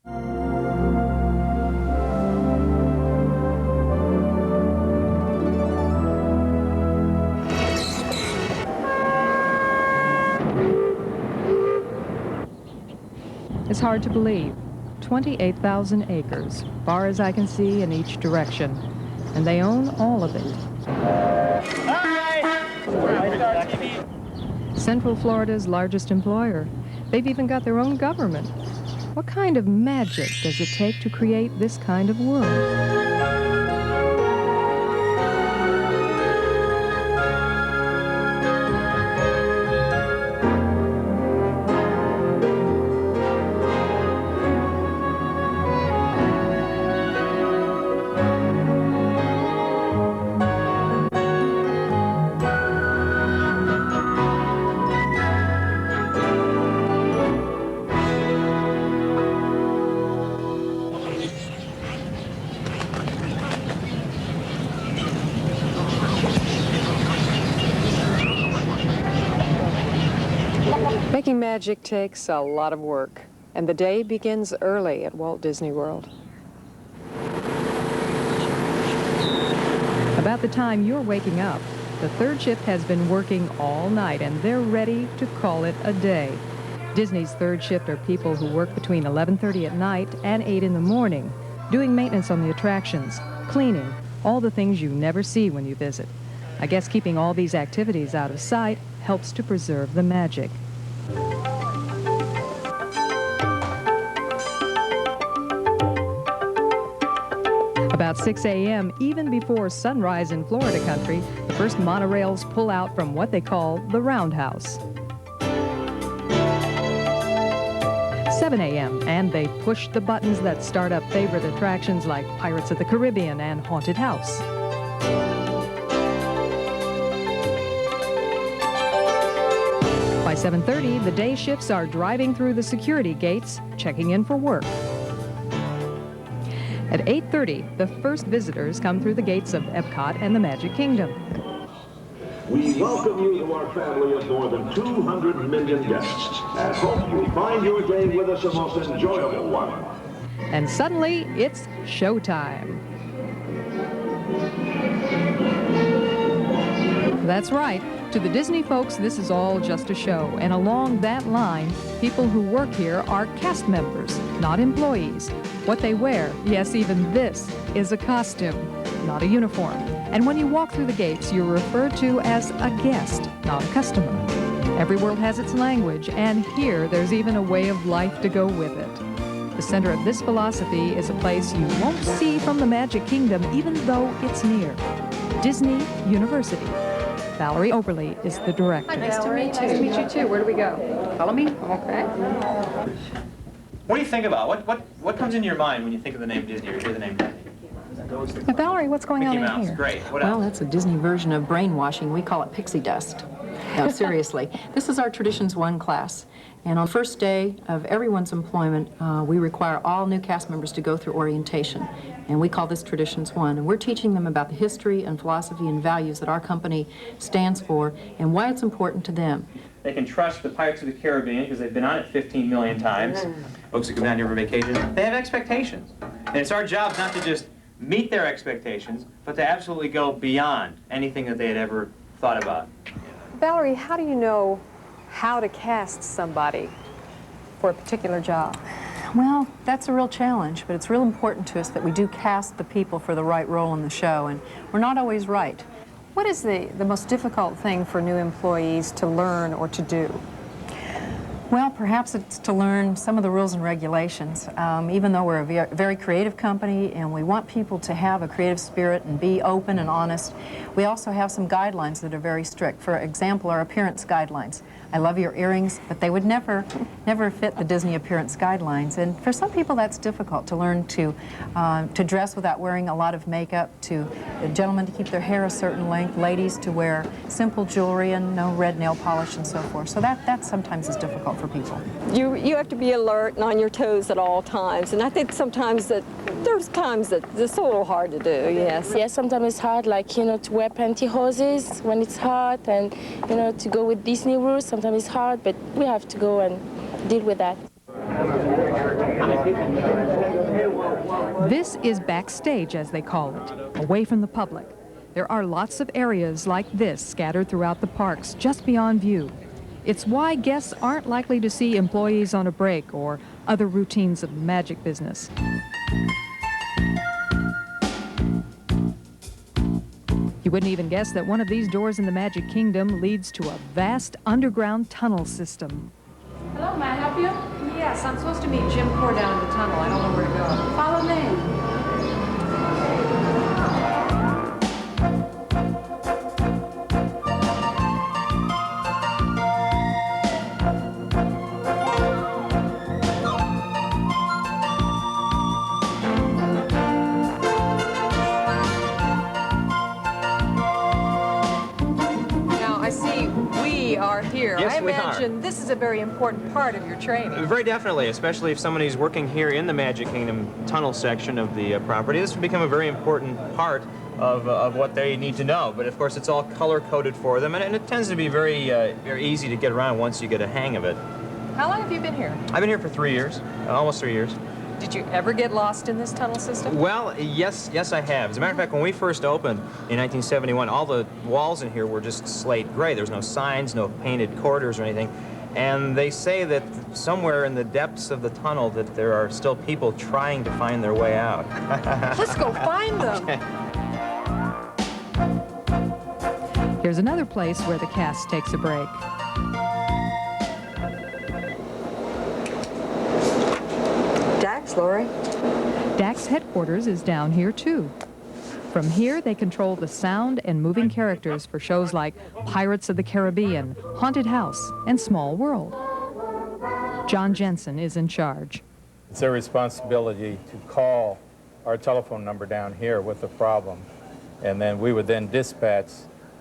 It's hard to believe. 28,000 acres, far as I can see in each direction, and they own all of it. Central Florida's largest employer. They've even got their own government. What kind of magic does it take to create this kind of world? Making magic takes a lot of work, and the day begins early at Walt Disney World. About the time you're waking up, the third shift has been working all night, and they're ready to call it a day. Disney's third shift are people who work between 11:30 at night and 8 in the morning, doing maintenance on the attractions, cleaning, all the things you never see when you visit. I guess keeping all these activities out of sight helps to preserve the magic. About 6 a.m., even before sunrise in Florida country, the first monorails pull out from what they call the roundhouse. 7 a.m., and they push the buttons that start up favorite attractions like Pirates of the Caribbean and Haunted House. By 7:30, the day shifts are driving through the security gates, checking in for work. At 8:30, the first visitors come through the gates of Epcot and the Magic Kingdom. We welcome you to our family of more than 200 million guests and hope you find your day with us a most enjoyable one. And suddenly, it's showtime. That's right. To the Disney folks, this is all just a show. And along that line, people who work here are cast members, not employees. What they wear, yes, even this, is a costume, not a uniform. And when you walk through the gates, you're referred to as a guest, not a customer. Every world has its language, and here there's even a way of life to go with it. The center of this philosophy is a place you won't see from the Magic Kingdom, even though it's near. Disney University. Valerie Oberly is the director. Hi, nice to meet you. Nice to meet you, too. Where do we go? Follow me. Okay. What do you think about? What comes into your mind when you think of the name Disney or hear the name Disney? Now, Valerie, what's going Mickey on in Mouse, here? great. What Well, else? that's a Disney version of brainwashing. We call it pixie dust. No, seriously. This is our Traditions 1 class. And on the first day of everyone's employment, we require all new cast members to go through orientation. And we call this Traditions 1. And we're teaching them about the history and philosophy and values that our company stands for and why it's important to them. They can trust the Pirates of the Caribbean because they've been on it 15 million times. Folks that come down here for vacation, they have expectations. And it's our job not to just meet their expectations, but to absolutely go beyond anything that they had ever thought about. Valerie, how do you know how to cast somebody for a particular job? Well, that's a real challenge, but it's real important to us that we do cast the people for the right role in the show, and we're not always right. What is the most difficult thing for new employees to learn or to do? Well, perhaps it's to learn some of the rules and regulations. Even though we're a very creative company and we want people to have a creative spirit and be open and honest, we also have some guidelines that are very strict. For example, our appearance guidelines. I love your earrings, but they would never fit the Disney appearance guidelines. And for some people, that's difficult to learn to dress without wearing a lot of makeup, to gentlemen to keep their hair a certain length, ladies to wear simple jewelry and no red nail polish and so forth. So that sometimes is difficult for people. You have to be alert and on your toes at all times. And I think sometimes there's times that it's a little hard to do, yes. Yes, sometimes it's hard, like, to wear pantyhoses when it's hot and, to go with Disney rules. Sometimes it's hard, but we have to go and deal with that. This is backstage, as they call it, away from the public. There are lots of areas like this scattered throughout the parks, just beyond view. It's why guests aren't likely to see employees on a break or other routines of the magic business. You wouldn't even guess that one of these doors in the Magic Kingdom leads to a vast underground tunnel system. Hello, may I help you? Yes, I'm supposed to meet Jim Core down in the tunnel. I don't know where to go. Follow me. Here. Yes, I we are. imagine this is a very important part of your training. Very definitely, especially if somebody's working here in the Magic Kingdom tunnel section of the property. This will become a very important part of what they need to know. But of course, it's all color-coded for them, and it tends to be very easy to get around once you get a hang of it. How long have you been here? I've been here for 3 years, almost 3 years. Did you ever get lost in this tunnel system? Well, yes, I have. As a matter of fact, when we first opened in 1971, all the walls in here were just slate gray. There was no signs, no painted corridors or anything. And they say that somewhere in the depths of the tunnel that there are still people trying to find their way out. Let's go find them. Here's another place where the cast takes a break. DACS, Lori. DACS headquarters is down here, too. From here, they control the sound and moving characters for shows like Pirates of the Caribbean, Haunted House, and Small World. John Jensen is in charge. It's their responsibility to call our telephone number down here with the problem, and then we would then dispatch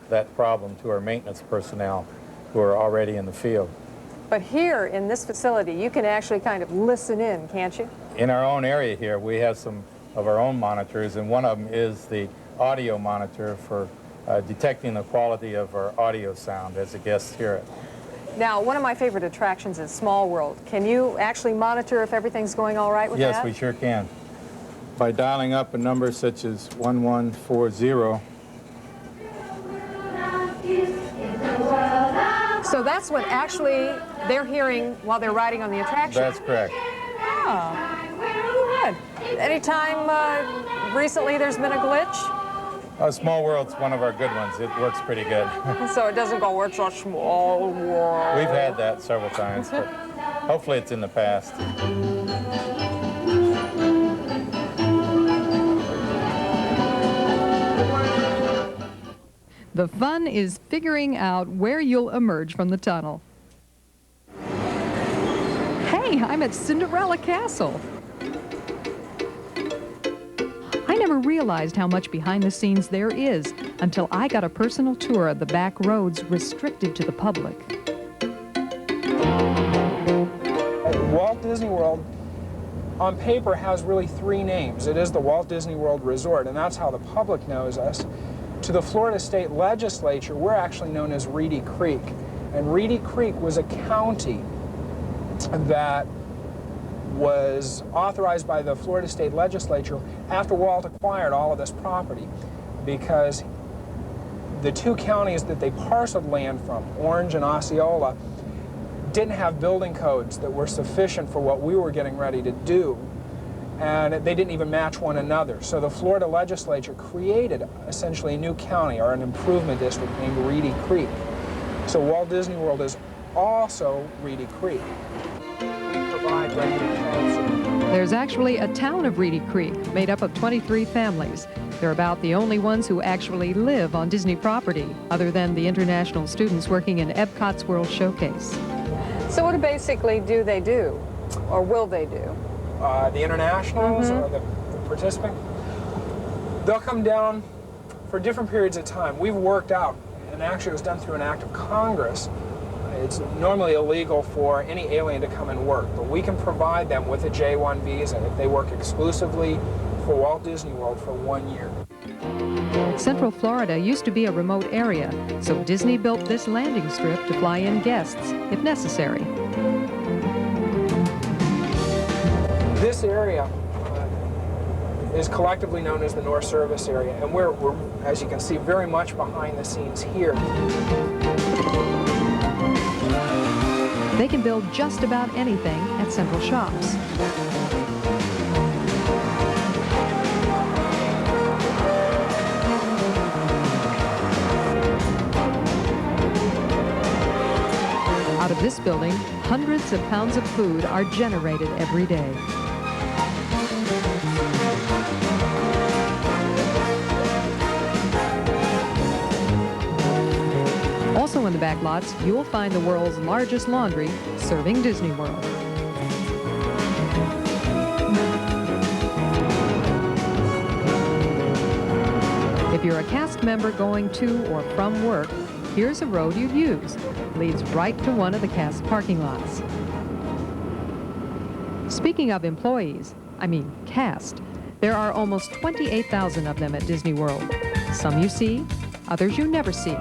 that problem to our maintenance personnel who are already in the field. But here in this facility, you can actually kind of listen in, can't you? In our own area here, we have some of our own monitors, and one of them is the audio monitor for detecting the quality of our audio sound as the guests hear it. Now, one of my favorite attractions is Small World. Can you actually monitor if everything's going all right with that? Yes, we sure can. By dialing up a number such as 1140. So that's what actually they're hearing while they're riding on the attraction? That's correct. Oh, good. Anytime recently there's been a glitch? Small World's one of our good ones. It works pretty good. So it doesn't go, it's a small world. We've had that several times, but hopefully it's in the past. The fun is figuring out where you'll emerge from the tunnel. Hey, I'm at Cinderella Castle. I never realized how much behind the scenes there is until I got a personal tour of the back roads restricted to the public. Walt Disney World, on paper, has really three names. It is the Walt Disney World Resort, and that's how the public knows us. To the Florida State Legislature, we're actually known as Reedy Creek. And Reedy Creek was a county that was authorized by the Florida State Legislature after Walt acquired all of this property, because the two counties that they parceled land from, Orange and Osceola, didn't have building codes that were sufficient for what we were getting ready to do. And they didn't even match one another. So the Florida Legislature created essentially a new county, or an improvement district, named Reedy Creek. So Walt Disney World is also Reedy Creek. We provide regular transit. There's actually a town of Reedy Creek made up of 23 families. They're about the only ones who actually live on Disney property, other than the international students working in Epcot's World Showcase. So what basically do they do, or will they do? The internationals or the participants, they'll come down for different periods of time. We've worked out, and actually it was done through an act of Congress. It's normally illegal for any alien to come and work, but we can provide them with a J-1 visa if they work exclusively for Walt Disney World for 1 year. Central Florida used to be a remote area, so Disney built this landing strip to fly in guests, if necessary. This area is collectively known as the North Service area, and we're, as you can see, very much behind the scenes here. They can build just about anything at Central Shops. Out of this building, hundreds of pounds of food are generated every day. Also in the back lots, you'll find the world's largest laundry serving Disney World. If you're a cast member going to or from work, here's a road you'd use. It leads right to one of the cast parking lots. Speaking of employees, cast, there are almost 28,000 of them at Disney World. Some you see, others you never see,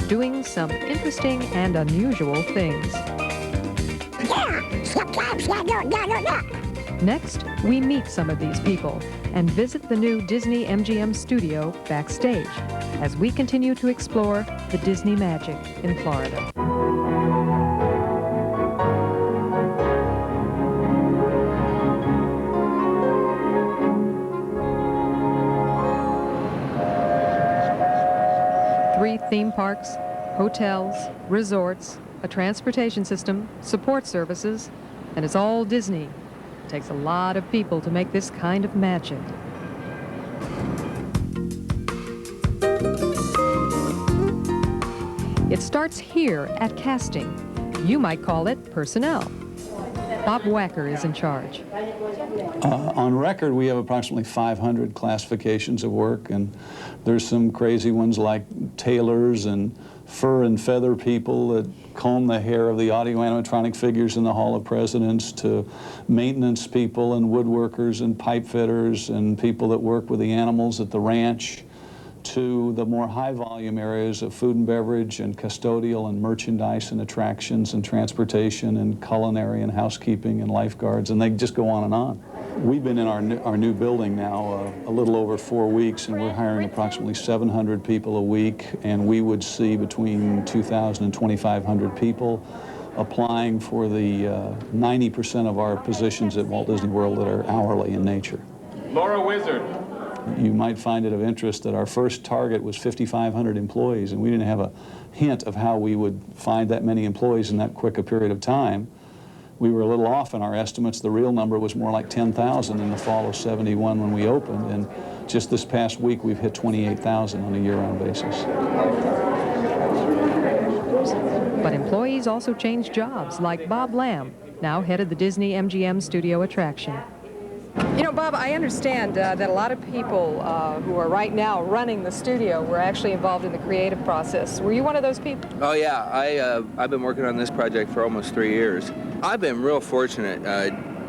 doing some interesting and unusual things. Next, we meet some of these people and visit the new Disney MGM studio backstage as we continue to explore the Disney magic in Florida. Three theme parks, hotels, resorts, a transportation system, support services, and it's all Disney. It takes a lot of people to make this kind of magic. It starts here at casting. You might call it personnel. Bob Wacker is in charge. On record, we have approximately 500 classifications of work, and there's some crazy ones like tailors and fur and feather people that comb the hair of the audio animatronic figures in the Hall of Presidents, to maintenance people and woodworkers and pipe fitters and people that work with the animals at the ranch, to the more high-volume areas of food and beverage and custodial and merchandise and attractions and transportation and culinary and housekeeping and lifeguards, and they just go on and on. We've been in our new building now a little over 4 weeks, and we're hiring approximately 700 people a week, and we would see between 2,000 and 2,500 people applying for the 90% of our positions at Walt Disney World that are hourly in nature. Laura Wizard. You might find it of interest that our first target was 5,500 employees, and we didn't have a hint of how we would find that many employees in that quick a period of time. We were a little off in our estimates. The real number was more like 10,000 in the fall of '71 when we opened, and just this past week we've hit 28,000 on a year-round basis. But employees also changed jobs, like Bob Lamb, now head of the Disney MGM studio attraction. You know, Bob, I understand that a lot of people who are right now running the studio were actually involved in the creative process. Were you one of those people? Oh, yeah. I've been working on this project for almost 3 years. I've been real fortunate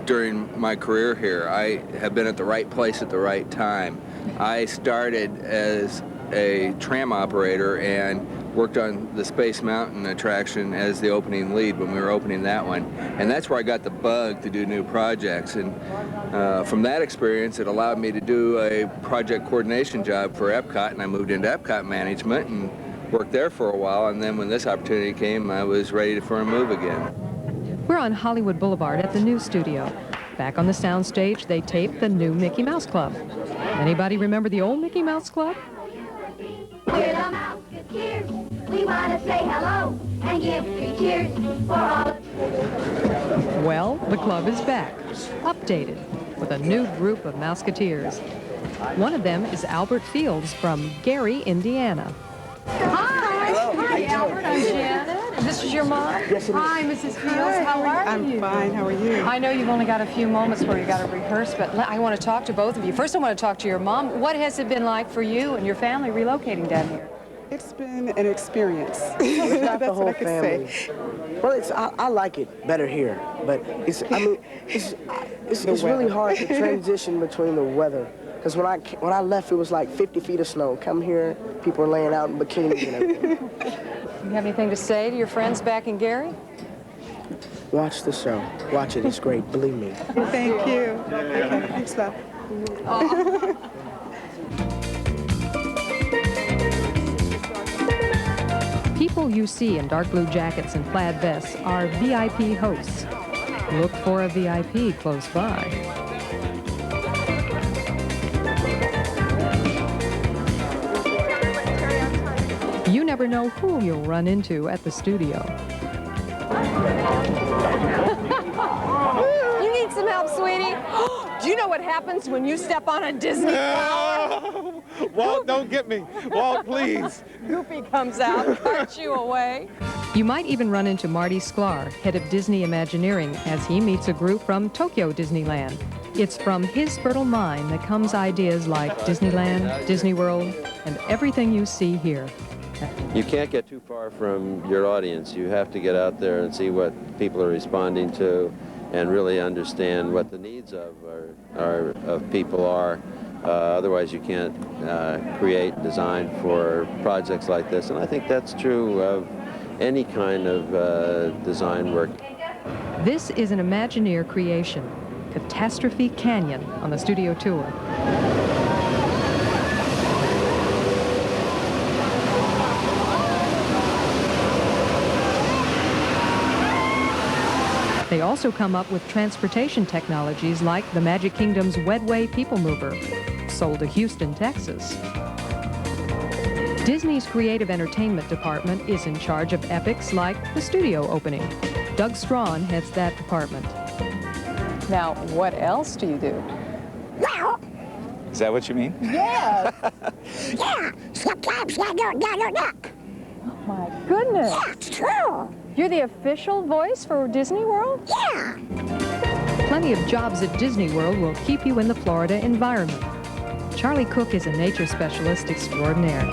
during my career here. I have been at the right place at the right time. I started as a tram operator and worked on the Space Mountain attraction as the opening lead when we were opening that one. And that's where I got the bug to do new projects. And from that experience, it allowed me to do a project coordination job for Epcot, and I moved into Epcot management and worked there for a while. And then when this opportunity came, I was ready for a move again. We're on Hollywood Boulevard at the new studio. Back on the soundstage, they taped the new Mickey Mouse Club. Anybody remember the old Mickey Mouse Club? We're the Mouseketeers. We want to say hello and give 3 cheers for all. Well, the club is back, updated, with a new group of Mouseketeers. One of them is Albert Fields from Gary, Indiana. Hi. Hello. Hi, Albert. I'm Janet. And this is your mom? Yes, it is. Hi, Mrs. Fields. How are you? I'm fine. How are you? I know you've only got a few moments where you got to rehearse, but I want to talk to both of you. First, I want to talk to your mom. What has it been like for you and your family relocating down here? It's been an experience. Not That's the whole what I can family. say. Well, I like it better here, but it's really hard to transition between the weather. Because when I left, it was like 50 feet of snow. Come here, people are laying out in bikinis and everything. You have anything to say to your friends back in Gary? Watch the show. Watch it. It's great. Believe me. Thank you. Okay, thanks, love. People you see in dark blue jackets and plaid vests are VIP hosts. Look for a VIP close by. You never know who you'll run into at the studio. You need some help, sweetie? Do you know what happens when you step on a Disney flower? Walt, don't get me. Walt, please. Goofy comes out, carts you away. You might even run into Marty Sklar, head of Disney Imagineering, as he meets a group from Tokyo Disneyland. It's from his fertile mind that comes ideas like Disneyland, Disney World, and everything you see here. You can't get too far from your audience. You have to get out there and see what people are responding to and really understand what the needs of people are. Otherwise, you can't create design for projects like this. And I think that's true of any kind of design work. This is an Imagineer creation, Catastrophe Canyon, on the studio tour. They also come up with transportation technologies like the Magic Kingdom's Wedway People Mover, sold to Houston, Texas. Disney's creative entertainment department is in charge of epics like the studio opening. Doug Strawn heads that department. Now, what else do you do? Is that what you mean? Yes. Yeah. Sometimes I don't knock. Oh my goodness. Yeah, it's true. You're the official voice for Disney World? Yeah. Plenty of jobs at Disney World will keep you in the Florida environment. Charlie Cook is a nature specialist extraordinaire.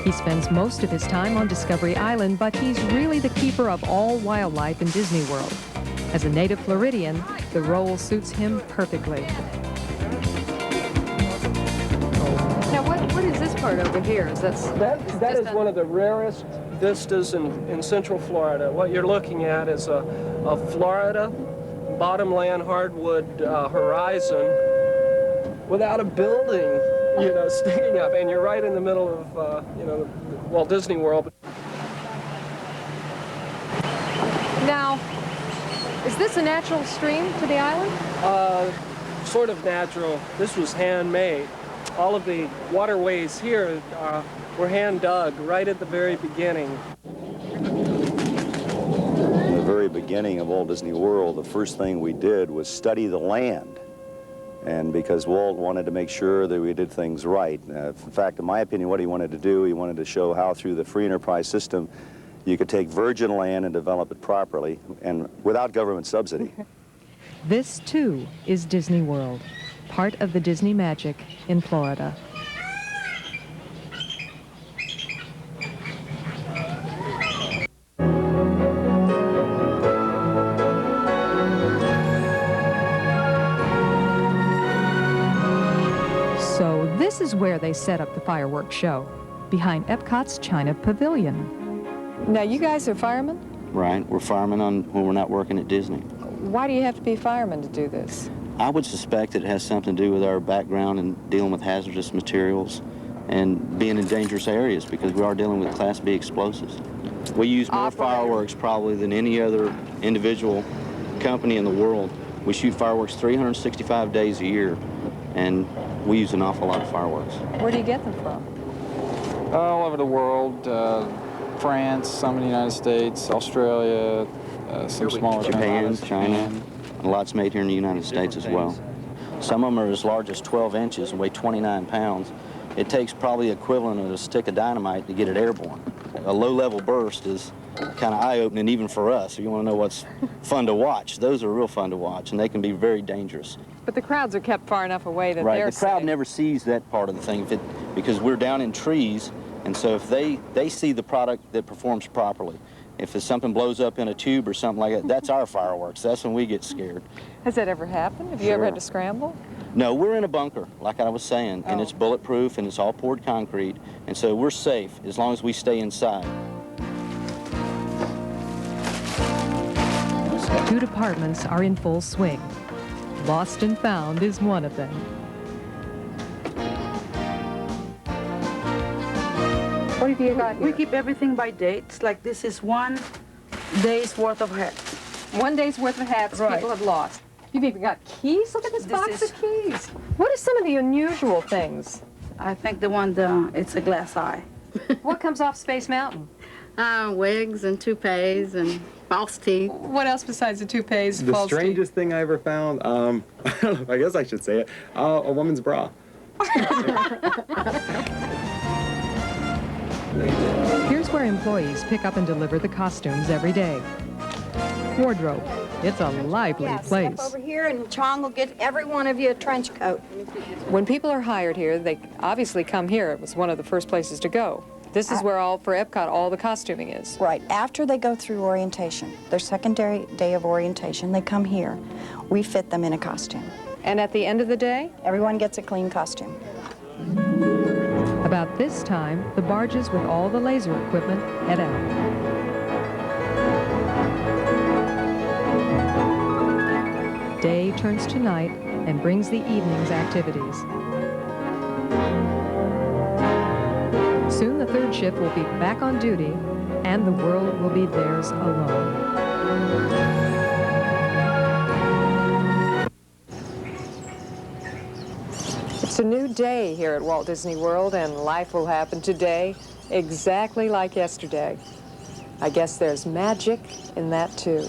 He spends most of his time on Discovery Island, but he's really the keeper of all wildlife in Disney World. As a native Floridian, the role suits him perfectly. Now, what is this part over here? That is one of the rarest vistas in Central Florida. What you're looking at is a Florida bottomland hardwood horizon without a building, sticking up, and you're right in the middle of, Walt Disney World. Now, is this a natural stream to the island? Sort of natural. This was handmade. All of the waterways here were hand dug right at the very beginning. In the very beginning of Walt Disney World, the first thing we did was study the land. And because Walt wanted to make sure that we did things right. In fact, in my opinion, what he wanted to do, he wanted to show how through the free enterprise system you could take virgin land and develop it properly and without government subsidy. This, too, is Disney World, part of the Disney magic in Florida. So this is where they set up the fireworks show, behind Epcot's China Pavilion. Now, you guys are firemen? Right, we're firemen when we're not working at Disney. Why do you have to be firemen to do this? I would suspect it has something to do with our background in dealing with hazardous materials and being in dangerous areas because we are dealing with Class B explosives. We use more fireworks probably than any other individual company in the world. We shoot fireworks 365 days a year, and we use an awful lot of fireworks. Where do you get them from? All over the world, France, some in the United States, Australia, some smaller Japan, China. A lot's made here in the United States as well. Some of them are as large as 12 inches and weigh 29 pounds. It takes probably the equivalent of a stick of dynamite to get it airborne. A low-level burst is kind of eye-opening even for us. If you want to know what's fun to watch, those are real fun to watch, and they can be very dangerous. But the crowds are kept far enough away that right, they're the crowd safe. never sees that part of the thing because we're down in trees, and so if they see the product that performs properly. If it's something blows up in a tube or something like that, that's our fireworks. That's when we get scared. Has that ever happened? Have you ever had to scramble? No, we're in a bunker, like I was saying, and it's bulletproof and it's all poured concrete, and so we're safe as long as we stay inside. 2 departments are in full swing. Lost and Found is one of them. What have you got here? We keep everything by dates. Like this is 1 day's worth of hats. 1 day's worth of hats people have lost. You've even got keys? Look at this box of keys. What are some of the unusual things? I think it's a glass eye. What comes off Space Mountain? Wigs and toupees and false teeth. What else besides the toupees, The false teeth? strangest thing I ever found, I don't know, I guess I should say it, a woman's bra. Here's where employees pick up and deliver the costumes every day. Wardrobe. It's a lively place. Step over here and Chong will get every one of you a trench coat. When people are hired here, they obviously come here. It was one of the first places to go. This is where for Epcot, all the costuming is. Right. After they go through orientation, their secondary day of orientation, they come here. We fit them in a costume. And at the end of the day? Everyone gets a clean costume. About this time, the barges with all the laser equipment head out. Day turns to night and brings the evening's activities. Soon the 3rd shift will be back on duty and the world will be theirs alone. It's a new day here at Walt Disney World, and life will happen today exactly like yesterday. I guess there's magic in that, too.